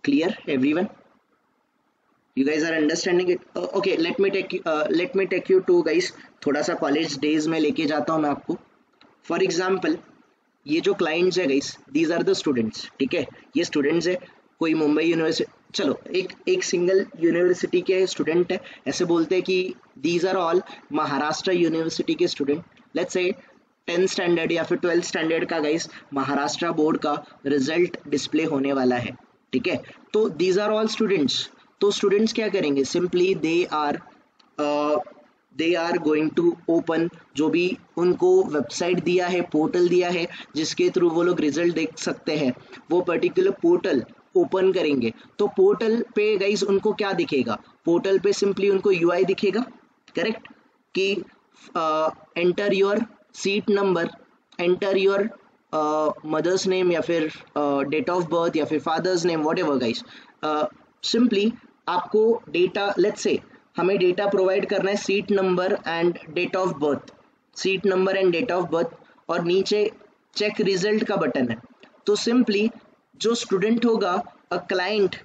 Clear everyone? You guys are understanding it? Okay, let me take you to guys, थोड़ा सा कॉलेज डेज में लेके जाता हूँ मैं आपको। फॉर एग्जाम्पल ये जो क्लाइंट्स है guys, these are the students, ठीक है, ये स्टूडेंट्स है, कोई मुंबई यूनिवर्सिटी, चलो एक सिंगल यूनिवर्सिटी के स्टूडेंट है, ऐसे बोलते हैं कि these are all Maharashtra university के student. Let's say 10th standard या फिर 12th स्टैंडर्ड का गाइस महाराष्ट्र बोर्ड का रिजल्ट डिस्प्ले होने वाला है, ठीक है। तो दीज आर ऑल स्टूडेंट्स। तो स्टूडेंट्स क्या करेंगे? Simply they are they are going to open, जो भी उनको वेबसाइट दिया है, पोर्टल दिया है जिसके थ्रू वो लोग रिजल्ट देख सकते हैं, वो पर्टिकुलर पोर्टल ओपन करेंगे तो पोर्टल पे गाइस उनको क्या दिखेगा, पोर्टल पे सिंपली उनको यूआई दिखेगा, करेक्ट, कि enter your seat number, enter your mother's name या फिर डेट ऑफ बर्थ या फिर father's name, whatever guys, simply आपको डेटा, लेट्स से हमें डेटा प्रोवाइड करना है seat number and date of birth, seat number and date of birth, और नीचे चेक रिजल्ट का बटन है। तो सिंपली जो स्टूडेंट होगा, अ client,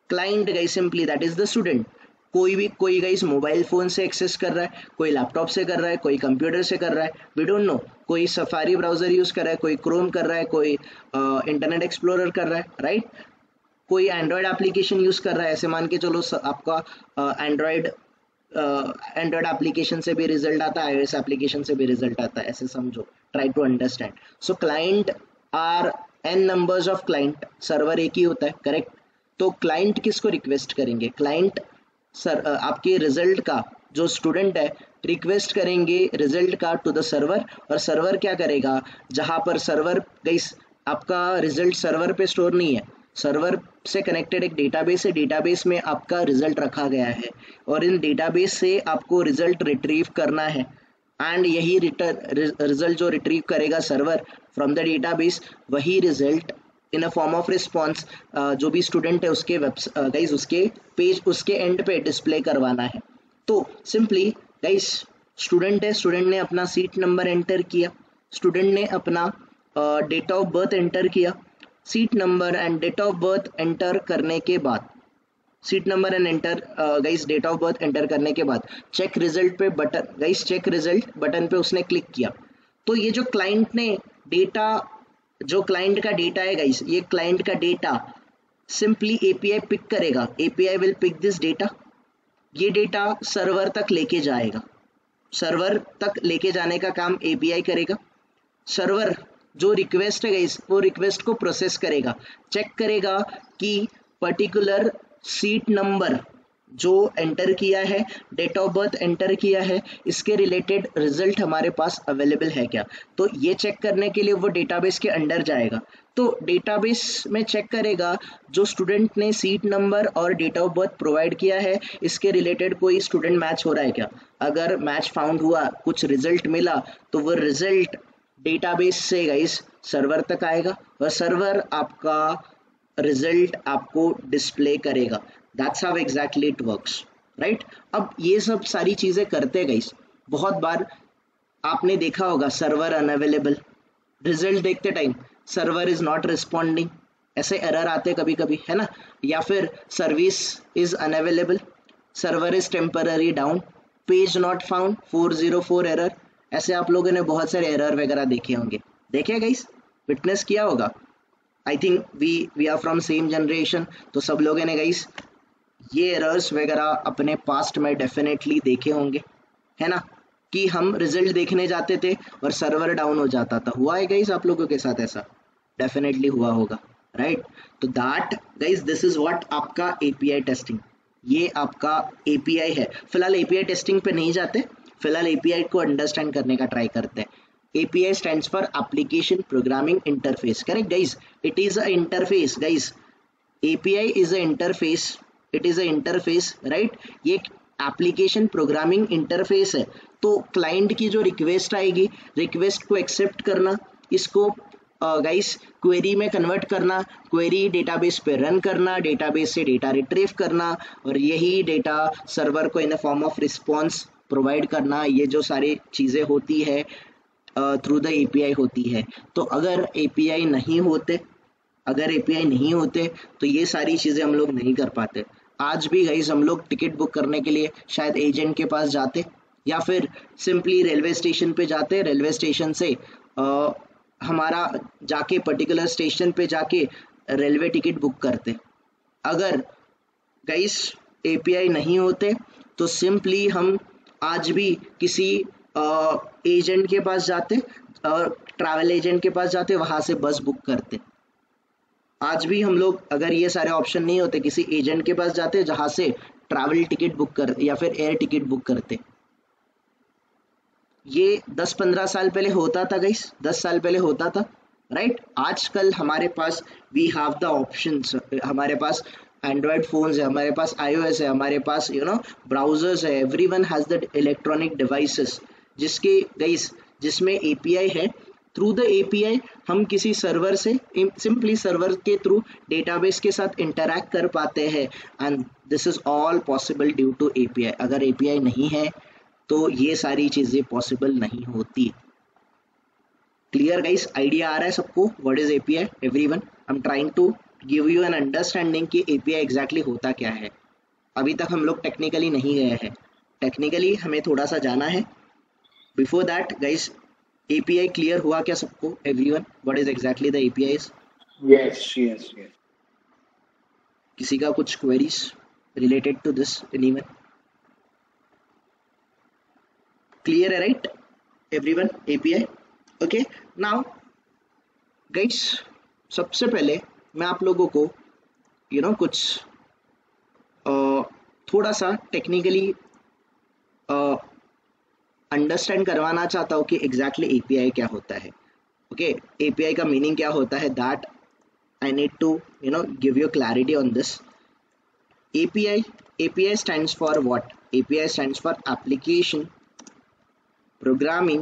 client guys simply that is the student, कोई गाइस मोबाइल फोन से एक्सेस कर रहा है, कोई लैपटॉप से कर रहा है, कोई कंप्यूटर से कर रहा है, वी डोंट नो, कोई सफारी ब्राउजर यूज कर रहा है, कोई क्रोम कर रहा है, कोई इंटरनेट एक्सप्लोरर कर रहा है, राइट, कोई एंड्रॉयड एप्लीकेशन यूज कर रहा है, ऐसे मान के चलो आपका एंड्रॉयड एप्लीकेशन से भी रिजल्ट आता है, iOS एप्लीकेशन से भी रिजल्ट आता है, ऐसे समझो, try to understand. So client are n numbers of client, server एक ही होता है, करेक्ट। तो क्लाइंट किसको रिक्वेस्ट करेंगे, क्लाइंट सर आपके रिजल्ट का, जो स्टूडेंट है रिक्वेस्ट करेंगे रिजल्ट का टू द सर्वर, और सर्वर क्या करेगा, जहां पर सर्वर गाइस आपका रिजल्ट सर्वर पे स्टोर नहीं है, सर्वर से कनेक्टेड एक डेटाबेस है, डेटाबेस में आपका रिजल्ट रखा गया है और इन डेटाबेस से आपको रिजल्ट रिट्रीव करना है, एंड यही रिजल्ट जो रिट्रीव करेगा सर्वर फ्रॉम द डेटाबेस, वही result in a form of response जो भी स्टूडेंट है उसके गाइस उसके पेज, उसके एंड पे डिस्प्ले करवाना है। तो सिंपली गाइस स्टूडेंट है, स्टूडेंट ने अपना सीट नंबर एंटर किया, स्टूडेंट ने अपना डेट ऑफ बर्थ एंटर किया, seat number and date of birth enter करने के बाद, seat number and enter guys date of birth enter करने के बाद चेक रिजल्ट पे button, guys check result button पे उसने क्लिक किया, तो ये जो क्लाइंट ने डेटा, जो क्लाइंट का डेटा है गाइस, ये क्लाइंट का डेटा सिंपली एपीआई पिक करेगा, API will pick this data, ये डेटा सर्वर तक लेके जाएगा, सर्वर तक लेके जाने का काम एपीआई करेगा, सर्वर जो रिक्वेस्ट है गाइस वो रिक्वेस्ट को प्रोसेस करेगा, चेक करेगा कि पर्टिकुलर सीट नंबर जो एंटर किया है, डेट ऑफ बर्थ एंटर किया है, इसके रिलेटेड रिजल्ट हमारे पास अवेलेबल है क्या, तो ये चेक करने के लिए वो डेटाबेस के अंदर जाएगा, तो डेटाबेस में चेक करेगा जो स्टूडेंट ने सीट नंबर और डेट ऑफ बर्थ प्रोवाइड किया है इसके रिलेटेड कोई स्टूडेंट मैच हो रहा है क्या, अगर मैच फाउंड हुआ, कुछ रिजल्ट मिला, तो वो रिजल्ट डेटाबेस से गाइस सर्वर तक आएगा और सर्वर आपका रिजल्ट आपको डिस्प्ले करेगा, that's how exactly it works, right. अब ये सब सारी चीजें करते हैं गाइस, बहुत बार आपने देखा होगा सर्वर अनअवेलेबल, रिजल्ट देखते time server is not responding, ऐसे एरर आते कभी कभी, है ना, या फिर service is unavailable, server is temporary down, page not found, 404 error, ऐसे आप लोगों ने बहुत सारे एरर वगैरह देखे होंगे, देखे गाइस, विटनेस किया होगा, I think we are from same generation, तो सब लोगों ने गाइस ये एरर्स वगैरह अपने पास्ट में डेफिनेटली देखे होंगे, है ना, कि हम रिजल्ट देखने जाते थे और सर्वर डाउन हो जाता था, हुआ है गाइस आप लोगों के साथ ऐसा, डेफिनेटली हुआ होगा, राइट। तो that guys this is what आपका एपीआई टेस्टिंग, ये आपका एपीआई है। फिलहाल एपीआई टेस्टिंग पे नहीं जाते, फिलहाल एपीआई को अंडरस्टैंड करने का ट्राई करते हैं। API stands for application programming interface, correct guys, it is a interface guys, API is a interface, it is a interface, right, ये एप्लीकेशन प्रोग्रामिंग इंटरफेस है, तो क्लाइंट की जो रिक्वेस्ट आएगी, रिक्वेस्ट को एक्सेप्ट करना, इसको गाइस क्वेरी में कन्वर्ट करना, क्वेरी डेटाबेस पे रन करना, डेटाबेस से डेटा रिट्रीव करना और यही डेटा सर्वर को in a form of response provide करना, ये जो सारी चीज़ें होती है थ्रू द एपीआई होती है। तो अगर एपीआई नहीं होते, अगर एपीआई नहीं होते तो ये सारी चीज़ें हम लोग नहीं कर पाते। आज भी गाइस हम लोग टिकट बुक करने के लिए शायद एजेंट के पास जाते या फिर सिंपली रेलवे स्टेशन पे जाते, रेलवे स्टेशन से हमारा जाके पर्टिकुलर स्टेशन पे जाके रेलवे टिकट बुक करते। अगर गाइस एपीआई नहीं होते तो सिंपली हम आज भी किसी एजेंट के पास जाते और ट्रैवल एजेंट के पास जाते, वहाँ से बस बुक करते। आज भी हम लोग अगर ये सारे ऑप्शन नहीं होते, किसी एजेंट के पास जाते जहाँ से ट्रैवल टिकट बुक कर या फिर एयर टिकट बुक करते। ये 10-15 साल पहले होता था गाइस, 10 साल पहले होता था, राइट। आजकल हमारे पास वी हैव द ऑप्शंस, हमारे पास एंड्रॉयड फोन्स है, हमारे पास iOS है, हमारे पास ब्राउजर्स है, everyone has the electronic devices जिसके गाइस जिसमें एपीआई है। थ्रू द एपीआई हम किसी सर्वर से सिंपली सर्वर के थ्रू डेटाबेस के साथ इंटरैक्ट कर पाते हैं, and this is all possible due to API. अगर एपीआई नहीं है तो ये सारी चीजें पॉसिबल नहीं होती। क्लियर गाइस, आइडिया आ रहा है सबको what is API? Everyone, I am trying to give you an understanding कि एपीआई एग्जैक्टली होता क्या है। अभी तक हम लोग टेक्निकली नहीं गए हैं, टेक्निकली हमें थोड़ा सा जाना है। Before that guys, API clear हुआ क्या सबको? Everyone, what is exactly the API is? Yes, yes, yes. किसी का कुछ queries related to this? Anyone? Clear है right everyone API? Okay, now guys सबसे पहले मैं आप लोगों को कुछ थोड़ा सा टेक्निकली अंडरस्टैंड करवाना चाहता हूँ कि एग्जैक्टली एपीआई क्या होता है। ओके, एपीआई का मीनिंग क्या होता है, that I need to give you clarity on this. API stands for what? API stands for application programming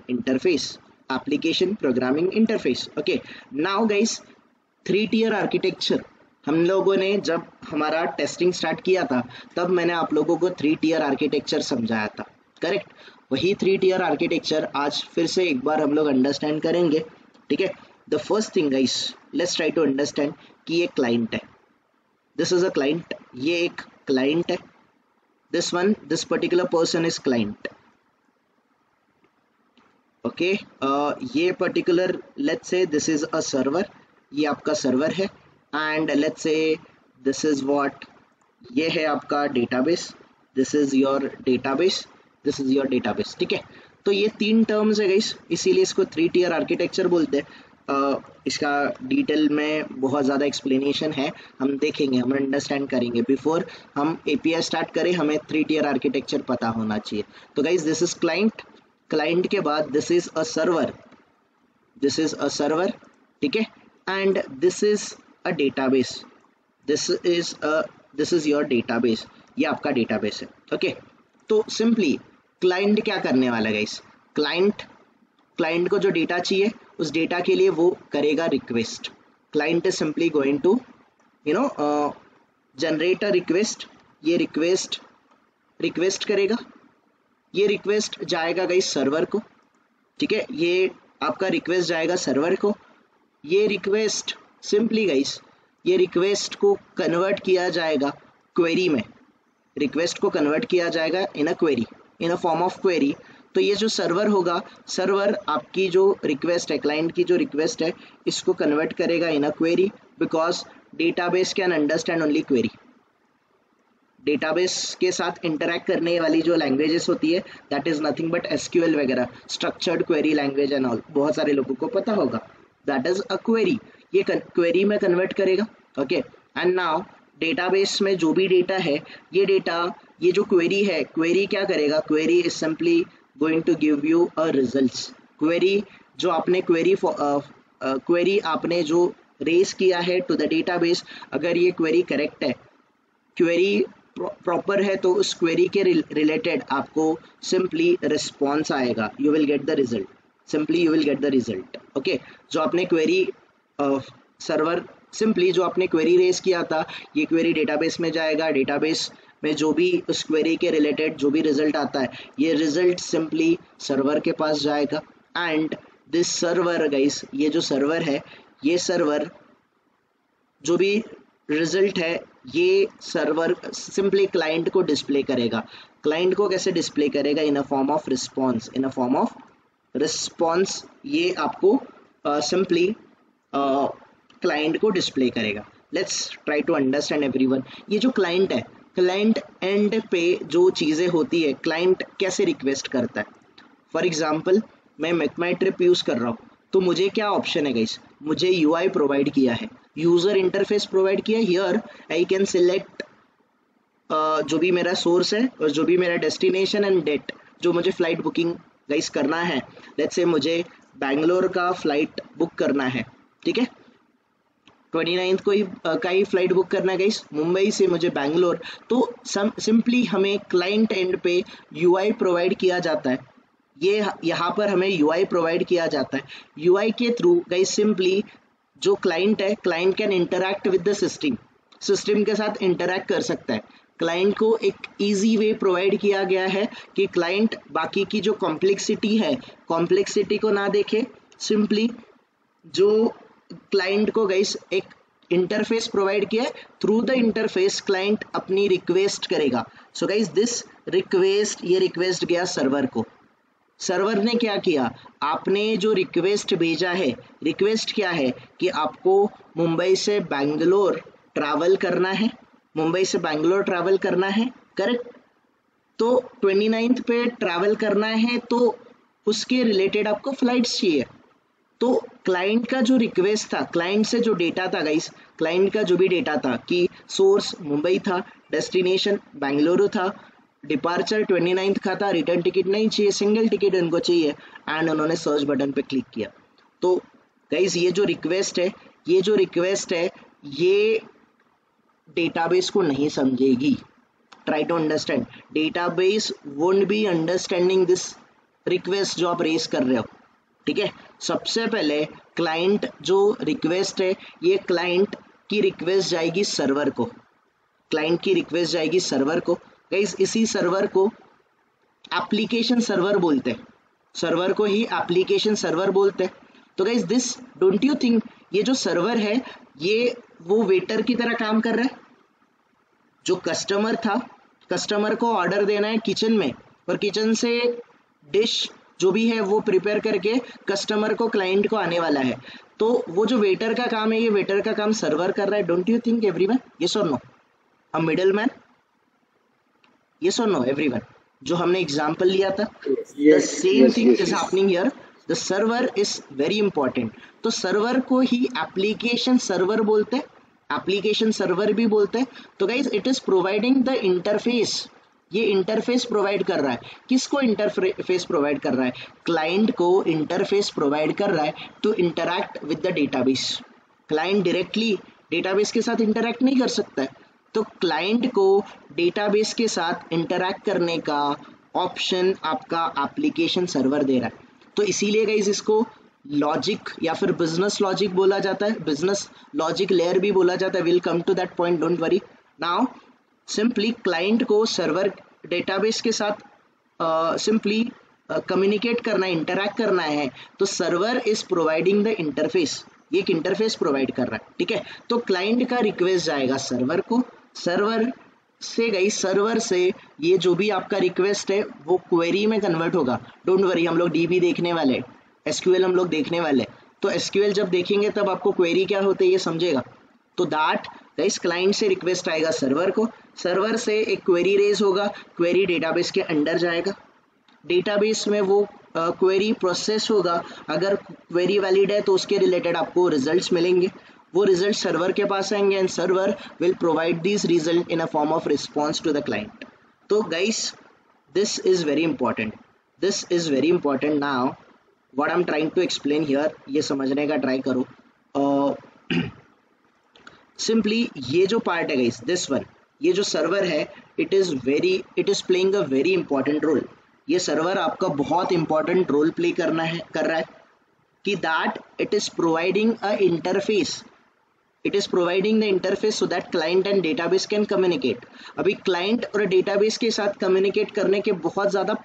interface. Application programming interface. Okay, now guys, 3-tier architecture हम लोगों ने जब हमारा टेस्टिंग स्टार्ट किया था तब मैंने आप लोगों को 3-tier आर्किटेक्चर समझाया था, करेक्ट? वही 3-tier आर्किटेक्चर आज फिर से एक बार हम लोग अंडरस्टैंड करेंगे, ठीक है? The first thing guys, let's try to understand कि ये क्लाइंट है, दिस इज अ क्लाइंट, ये एक क्लाइंट है, this particular person is client. Okay, ये particular let's say this is a server, ये आपका सर्वर है, and let's say this is what, ये है आपका database, this is your database, this is your database, ठीक है? तो ये 3 टर्म्स है गाइस, इसीलिए इसको 3-tier आर्किटेक्चर बोलते हैं। इसका डिटेल में बहुत ज़्यादा एक्सप्लेनेशन है, हम देखेंगे, हम अंडरस्टैंड करेंगे। बिफोर हम एपीआई स्टार्ट करें हमें 3-tier आर्किटेक्चर पता होना चाहिए। तो guys this is client, client के बाद this is a server, this is a server, ठीक है? And this is a database, this is your database, ये आपका डेटाबेस है। ओके, तो सिंपली क्लाइंट क्या करने वाला है गाइस? क्लाइंट को जो डेटा चाहिए उस डेटा के लिए वो करेगा request. Client is simply going to generate a request, ये रिक्वेस्ट करेगा, ये रिक्वेस्ट जाएगा गाइस सर्वर को, ठीक है? ये आपका रिक्वेस्ट जाएगा सर्वर को, ये रिक्वेस्ट सिंपली गाइस, ये रिक्वेस्ट को कन्वर्ट किया जाएगा क्वेरी में, रिक्वेस्ट को कन्वर्ट किया जाएगा in a query, in a form of query. तो ये जो सर्वर होगा, सर्वर आपकी जो रिक्वेस्ट है, क्लाइंट की जो रिक्वेस्ट है, इसको कन्वर्ट करेगा in a query, because database can understand only query. Database के साथ इंटरैक्ट करने वाली जो लैंग्वेजेस होती है that is nothing but SQL वगैरह, structured query language and all, बहुत सारे लोगों को पता होगा, दैट इज अ क्वेरी, ये क्वेरी में कन्वर्ट करेगा। ओके, एंड नाउ डेटाबेस में जो भी डेटा है, ये डेटा, ये जो क्वेरी है, क्वेरी क्या करेगा? Query is simply going to give you a results. Query जो आपने क्वेरी आपने जो रेज किया है टू द डेटाबेस, अगर ये क्वेरी करेक्ट है, क्वेरी प्रॉपर है, तो उस क्वेरी के रिलेटेड आपको सिंपली रिस्पॉन्स आएगा, you will get the result, simply you will get the result. Okay, जो आपने क्वेरी सर्वर, सिंपली जो आपने क्वेरी रेज किया था, ये क्वेरी डेटाबेस में जाएगा, डेटाबेस में जो भी उस क्वेरी के रिलेटेड जो भी रिजल्ट आता है, ये रिजल्ट सिंपली सर्वर के पास जाएगा, एंड दिस सर्वर गाइस, ये जो सर्वर है, ये सर्वर जो भी रिजल्ट है, ये सर्वर सिंपली क्लाइंट को डिस्प्ले करेगा। क्लाइंट को कैसे डिस्प्ले करेगा? In a form of response, in a form of response, ये आपको सिंपली क्लाइंट को डिस्प्ले करेगा। Let's try to understand everyone, ये जो क्लाइंट है, क्लाइंट एंड पे जो चीज़ें होती है, क्लाइंट कैसे रिक्वेस्ट करता है? फॉर एग्जाम्पल मैं मेकमाई ट्रिप यूज़ कर रहा हूँ, तो मुझे क्या ऑप्शन है गाइस? मुझे UI प्रोवाइड किया है, यूज़र इंटरफेस प्रोवाइड किया है। हियर आई कैन सिलेक्ट जो भी मेरा सोर्स है और जो भी मेरा डेस्टिनेशन एंड डेट, जो मुझे फ्लाइट बुकिंग गाइस करना है, लेट्स से मुझे बैंगलोर का फ्लाइट बुक करना है, ठीक है, 29 को ही का ही फ्लाइट बुक करना है गाइस, मुंबई से मुझे बैंगलोर। तो सिंपली हमें क्लाइंट एंड पे यूआई प्रोवाइड किया जाता है, ये यहाँ पर हमें यूआई प्रोवाइड किया जाता है। यूआई के थ्रू गाइस सिंपली जो क्लाइंट है, client can interact with the system, system के साथ इंटरैक्ट कर सकता है। क्लाइंट को एक इजी वे प्रोवाइड किया गया है कि क्लाइंट बाकी की जो कॉम्प्लेक्सिटी है, कॉम्प्लेक्सिटी को ना देखे, सिंपली जो क्लाइंट को गाइस एक इंटरफेस प्रोवाइड किया है, थ्रू द इंटरफेस क्लाइंट अपनी रिक्वेस्ट करेगा। सो गाइस दिस रिक्वेस्ट, ये रिक्वेस्ट गया सर्वर को, सर्वर ने क्या किया, आपने जो रिक्वेस्ट भेजा है, रिक्वेस्ट क्या है कि आपको मुंबई से बैंगलोर ट्रैवल करना है, मुंबई से बैंगलोर ट्रैवल करना है, करेक्ट। तो 29 पे ट्रैवल करना है, तो उसके रिलेटेड आपको फ्लाइट्स चाहिए। तो क्लाइंट का जो रिक्वेस्ट था, क्लाइंट से जो डेटा था गाइस, क्लाइंट का जो भी डेटा था कि सोर्स मुंबई था, डेस्टिनेशन बेंगलुरु था, डिपार्चर 29 का था, रिटर्न टिकट नहीं चाहिए, सिंगल टिकट उनको चाहिए, एंड उन्होंने सर्च बटन पे क्लिक किया। तो गाइस ये जो रिक्वेस्ट है, ये जो रिक्वेस्ट है, ये डेटाबेस को नहीं समझेगी। Try to understand, database won't be understanding this request जो आप रेज कर रहे हो, ठीक है। सबसे पहले क्लाइंट जो रिक्वेस्ट है, ये क्लाइंट की रिक्वेस्ट जाएगी सर्वर को, क्लाइंट की रिक्वेस्ट जाएगी सर्वर को। गाइस इसी सर्वर को एप्लीकेशन सर्वर बोलते हैं, सर्वर को ही एप्लीकेशन सर्वर बोलते हैं। तो guys this, don't you think ये जो सर्वर है, ये वो वेटर की तरह काम कर रहा है। जो कस्टमर था, कस्टमर को ऑर्डर देना है किचन में, और किचन से डिश जो भी है वो प्रिपेयर करके कस्टमर को, क्लाइंट को आने वाला है। तो वो जो वेटर का काम है, ये वेटर का काम सर्वर कर रहा है। Don't you think everyone, yes और no, a middle man, yes और नो एवरीवन, जो हमने एग्जांपल लिया था, the same thing is happening here. The server is very important. तो सर्वर को ही एप्लीकेशन सर्वर बोलते हैं, एप्लीकेशन सर्वर भी बोलते हैं। तो guys it is providing the interface, ये इंटरफेस प्रोवाइड कर रहा है। किसको इंटरफेस प्रोवाइड कर रहा है? क्लाइंट को इंटरफेस प्रोवाइड कर रहा है to interact with the database. Client directly database के साथ इंटरैक्ट नहीं कर सकता है, तो क्लाइंट को डेटाबेस के साथ इंटरैक्ट करने का ऑप्शन आपका एप्लीकेशन सर्वर दे रहा है। तो इसीलिए गाइज इसको लॉजिक या फिर बिजनेस लॉजिक बोला जाता है, बिजनेस लॉजिक लेयर भी बोला जाता है। Will come to that point, don't worry. Now simply client को सर्वर डेटाबेस के साथ सिंपली कम्युनिकेट करना है, इंटरैक्ट करना है, तो server is providing the interface, ये एक इंटरफेस प्रोवाइड कर रहा है, ठीक है। तो क्लाइंट का रिक्वेस्ट जाएगा सर्वर को, सर्वर से गई, सर्वर से ये जो भी आपका रिक्वेस्ट है वो क्वेरी में कन्वर्ट होगा। डोंट वरी, हम लोग डीबी देखने वाले, एसक्यूएल हम लोग देखने वाले, तो एसक्यूएल जब देखेंगे तब आपको क्वेरी क्या होती है ये समझेगा। तो दैट गाइस क्लाइंट से रिक्वेस्ट आएगा सर्वर को, सर्वर से एक क्वेरी रेज होगा, क्वेरी डेटाबेस के अंदर जाएगा, डेटाबेस में वो क्वेरी प्रोसेस होगा। अगर क्वेरी वैलिड है तो उसके रिलेटेड आपको रिजल्ट्स मिलेंगे, वो रिजल्ट सर्वर के पास आएंगे and server will provide this result in a form of response to the client. तो guys this is very important, this is very important. Now what I am trying to explain here, ये समझने का try करो। Simply ये जो part है guys, this one, ये जो सर्वर है, it is playing a very important role. ये सर्वर आपका बहुत इंपॉर्टेंट रोल प्ले कर रहा है कि that it is providing a interface, it is providing the interface so that client and database can communicate. अभी क्लाइंट और डेटाबेस के साथ कम्युनिकेट करने के बहुत ज़्यादा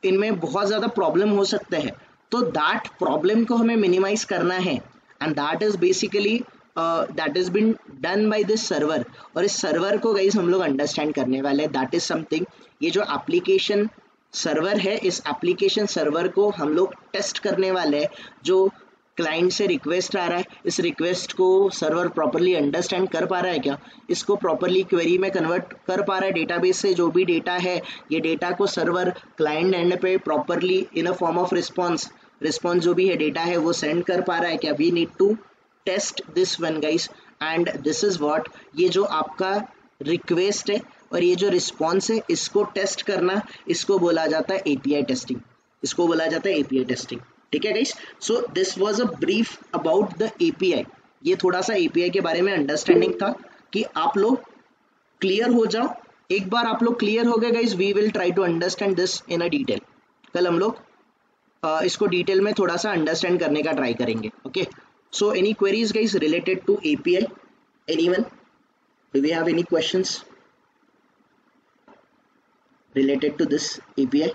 इनमें बहुत ज़्यादा प्रॉब्लम हो सकते हैं, तो दैट प्रॉब्लम को हमें मिनिमाइज करना है and that is basically that is been done by this server. और इस सर्वर को गाइस हम लोग अंडरस्टैंड करने वाले हैं, दैट इज समथिंग, ये जो एप्लीकेशन सर्वर है, इस एप्लीकेशन सर्वर को हम लोग टेस्ट करने वाले हैं। जो क्लाइंट से रिक्वेस्ट आ रहा है, इस रिक्वेस्ट को सर्वर प्रॉपरली अंडरस्टैंड कर पा रहा है क्या, इसको प्रॉपरली क्वेरी में कन्वर्ट कर पा रहा है, डेटाबेस से जो भी डेटा है ये डेटा को सर्वर क्लाइंट एंड पे properly in a form of response जो भी है डेटा है वो सेंड कर पा रहा है क्या। We need to test this one guys, and this is what, ये जो आपका रिक्वेस्ट है और ये जो रिस्पॉन्स है इसको टेस्ट करना, इसको बोला जाता है एपीआई टेस्टिंग, इसको बोला जाता है एपीआई टेस्टिंग। ठीक है guys, so this was a brief about the API. ये थोड़ा सा एपीआई के बारे में अंडरस्टैंडिंग था कि आप लोग क्लियर हो जाओ। एक बार आप लोग क्लियर हो गए guys, we will try to understand this in a detail. कल हम लोग इसको डिटेल में थोड़ा सा अंडरस्टैंड करने का ट्राई करेंगे। Okay, so any queries guys related to API? Anyone? Do we have any questions related to this API?